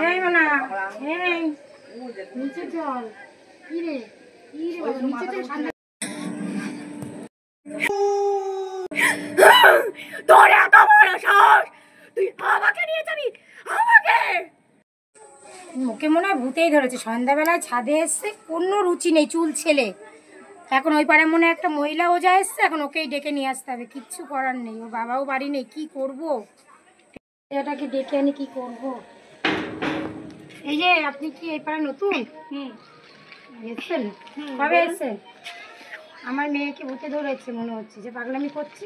এই মানা এই নিচে চল কি রে বাবা নিচে চল সামনে তোর এত বড় সাহস তুই আমাকে নিয়ে যাবি আমাকে ওকে মনে হয় ভূতেই ধরেছে সন্ধ্যাবেলায় ছাদে এসছে কোনো রুচি নেই চুল ছেলে এখন ওই পাড়ে মনে একটা মহিলা ওজা এসছে এখন ওকেই ডেকে নিয়ে আসতে হবে কিচ্ছু করার নেই ওর বাবাও বাড়ি নেই কি করব এটাকে ডেকে আনি কি করব এই যে আপনি কি এই পাড়ে নতুন এসছেন কবে এসছেন আমার মেয়েকে ভূতে ধরেছে মনে হচ্ছে যে পাগলামি করছে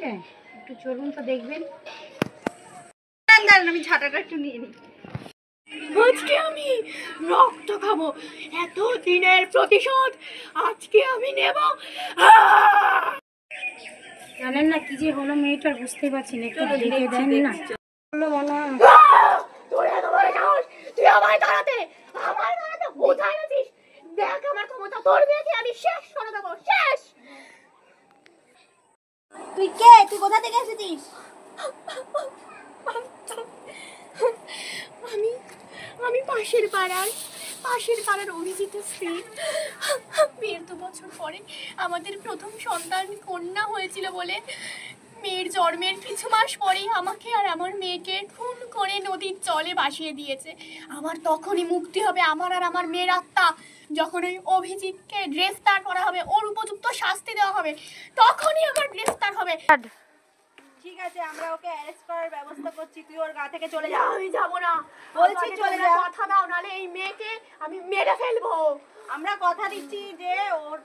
একটু চলুন তো দেখবেন আমি ছাতাটা একটু নিয়ে নিই আজকে আমি রক্ত খাবো এত দিনের প্রতিশোধ আজকে আমি নেব জানেন না কি যে হলো মেয়েটার বুঝতেই পারছি না একটু দেখে দেন না বলো বলো তোর এত বড় সাহস তুই আমায় দাঁড়াতে কোথায় আছিস দেখ আমার ক্ষমতা তোর মেয়েকে আমি শেষ করে দেবো শেষ তুই কে তুই কোথা থেকে এসেছিস আমি পাশের পাড়ার অভিজিতের স্ত্রী বিয়ের 2 বছর পরে আমাদের প্রথম সন্তান কন্যা হয়েছিল বলে মেয়ের জন্মের কিছু মাস পরেই আমাকে আর আমার মেয়েকে খুন করে নদীর জলে ভাসিয়ে দিয়েছে আমার তখনই মুক্তি হবে আমার আর আমার মেয়ের আত্মা যখন ওই অভিজিৎকে গ্রেফতার করা হবে ওর উপযুক্ত শাস্তি দেওয়া হবে তখনই আমার গ্রেফতার হবে ঠিক আছে আমরা ওকে অ্যারেস্ট করার ব্যবস্থা করছি তুই ওর গা থেকে চলে যা আমি যাব না বলছি চলে যা কথা দাও নালে এই মেয়েকে আমি মেরে ফেলবো আমরা কথা দিচ্ছি যে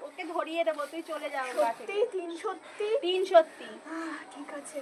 ওকে ধরিয়ে দেবো তুই চলে যা ওর গা থেকে সত্যি 3 সত্যি 3 সত্যি ঠিক আছে